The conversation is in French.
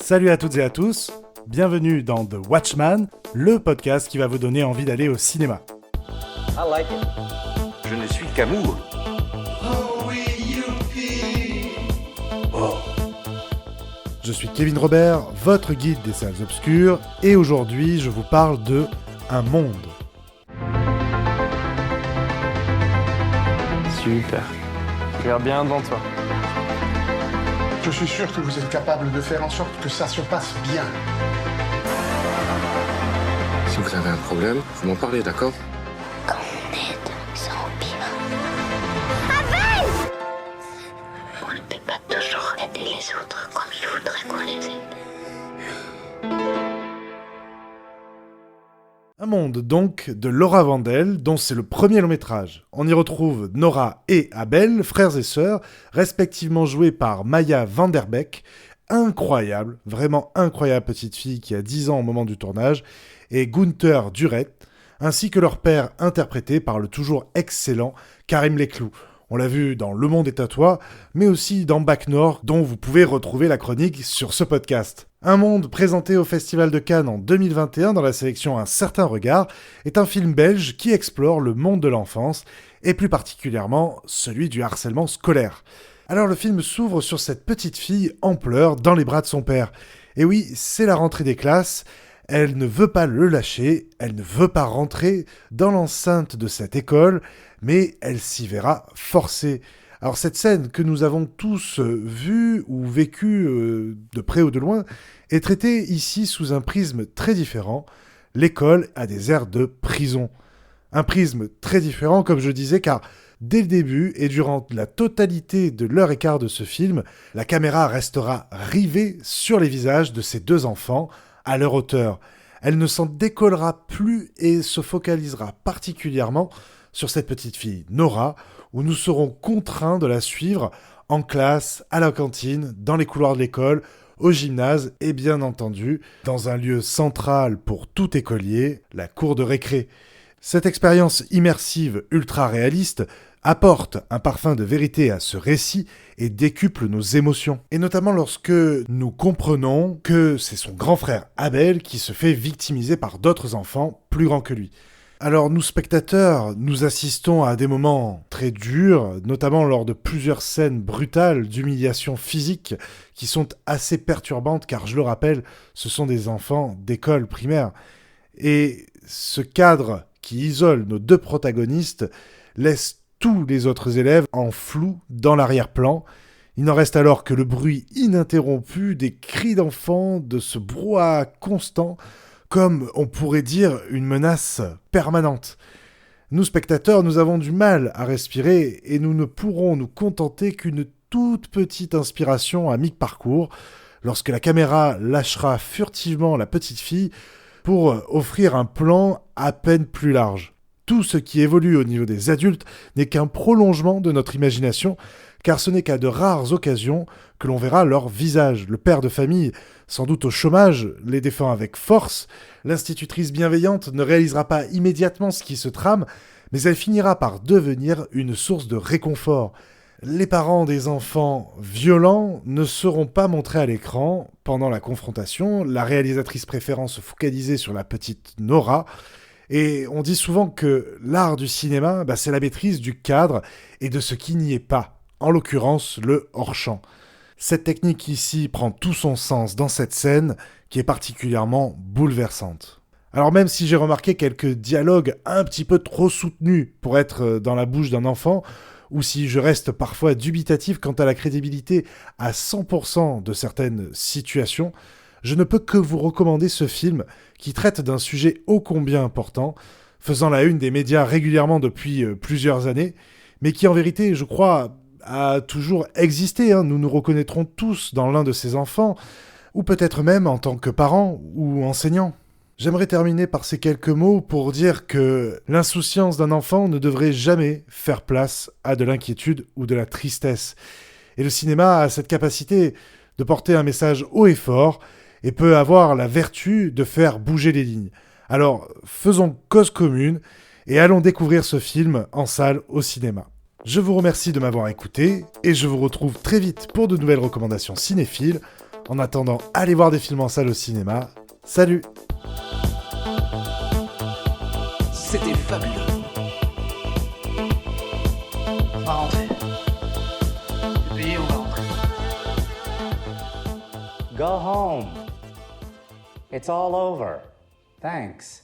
Salut à toutes et à tous, bienvenue dans The Watchman, le podcast qui va vous donner envie d'aller au cinéma. I like it. Je ne suis qu'amour. Je suis Kevin Robert, votre guide des salles obscures, et aujourd'hui je vous parle de Un monde. Super. Regarde bien devant toi. Je suis sûr que vous êtes capable de faire en sorte que ça se passe bien. Si vous avez un problème, vous m'en parlez, d'accord? Quand on aide, ça empire. On ne peut pas toujours aider les autres comme ils voudraient qu'on les aide. Un monde donc de Laura Vandel, dont c'est le premier long métrage. On y retrouve Nora et Abel, frères et sœurs, respectivement joués par Maya Vanderbeek, incroyable, vraiment incroyable petite fille qui a 10 ans au moment du tournage, et Gunther Duret, ainsi que leur père interprété par le toujours excellent Karim Leclou. On l'a vu dans Le Monde est à toi, mais aussi dans Bac Nord, dont vous pouvez retrouver la chronique sur ce podcast. Un monde présenté au Festival de Cannes en 2021 dans la sélection Un certain regard est un film belge qui explore le monde de l'enfance, et plus particulièrement celui du harcèlement scolaire. Alors le film s'ouvre sur cette petite fille en pleurs dans les bras de son père. Et oui, c'est la rentrée des classes. Elle ne veut pas le lâcher, elle ne veut pas rentrer dans l'enceinte de cette école, mais elle s'y verra forcée. Alors cette scène que nous avons tous vue ou vécue de près ou de loin est traitée ici sous un prisme très différent. L'école a des airs de prison. Un prisme très différent, comme je disais, car dès le début et durant la totalité de l'heure et quart de ce film, la caméra restera rivée sur les visages de ces deux enfants, à leur hauteur. Elle ne s'en décollera plus et se focalisera particulièrement sur cette petite fille, Nora, où nous serons contraints de la suivre en classe, à la cantine, dans les couloirs de l'école, au gymnase et bien entendu, dans un lieu central pour tout écolier, la cour de récré. Cette expérience immersive ultra réaliste apporte un parfum de vérité à ce récit et décuple nos émotions. Et notamment lorsque nous comprenons que c'est son grand frère Abel qui se fait victimiser par d'autres enfants plus grands que lui. Alors nous spectateurs, nous assistons à des moments très durs, notamment lors de plusieurs scènes brutales d'humiliation physique qui sont assez perturbantes car je le rappelle, ce sont des enfants d'école primaire. Et ce cadre qui isole nos deux protagonistes laisse tous les autres élèves en flou dans l'arrière-plan. Il n'en reste alors que le bruit ininterrompu des cris d'enfants, de ce brouhaha constant, comme on pourrait dire une menace permanente. Nous spectateurs, nous avons du mal à respirer et nous ne pourrons nous contenter qu'une toute petite inspiration à mi-parcours lorsque la caméra lâchera furtivement la petite fille pour offrir un plan à peine plus large. Tout ce qui évolue au niveau des adultes n'est qu'un prolongement de notre imagination, car ce n'est qu'à de rares occasions que l'on verra leur visage. Le père de famille, sans doute au chômage, les défend avec force. L'institutrice bienveillante ne réalisera pas immédiatement ce qui se trame, mais elle finira par devenir une source de réconfort. Les parents des enfants violents ne seront pas montrés à l'écran pendant la confrontation, la réalisatrice préférant se focaliser sur la petite Nora. Et on dit souvent que l'art du cinéma, c'est la maîtrise du cadre et de ce qui n'y est pas, en l'occurrence le hors-champ. Cette technique ici prend tout son sens dans cette scène qui est particulièrement bouleversante. Alors même si j'ai remarqué quelques dialogues un petit peu trop soutenus pour être dans la bouche d'un enfant, ou si je reste parfois dubitatif quant à la crédibilité à 100% de certaines situations, je ne peux que vous recommander ce film qui traite d'un sujet ô combien important, faisant la une des médias régulièrement depuis plusieurs années, mais qui en vérité, je crois, a toujours existé. Nous nous reconnaîtrons tous dans l'un de ces enfants, ou peut-être même en tant que parents ou enseignants. J'aimerais terminer par ces quelques mots pour dire que l'insouciance d'un enfant ne devrait jamais faire place à de l'inquiétude ou de la tristesse. Et le cinéma a cette capacité de porter un message haut et fort, et peut avoir la vertu de faire bouger les lignes. Alors, faisons cause commune et allons découvrir ce film en salle au cinéma. Je vous remercie de m'avoir écouté et je vous retrouve très vite pour de nouvelles recommandations cinéphiles. En attendant, allez voir des films en salle au cinéma. Salut! C'était fabuleux. On va rentrer. C'est payé, on va rentrer. Go home. It's all over. Thanks.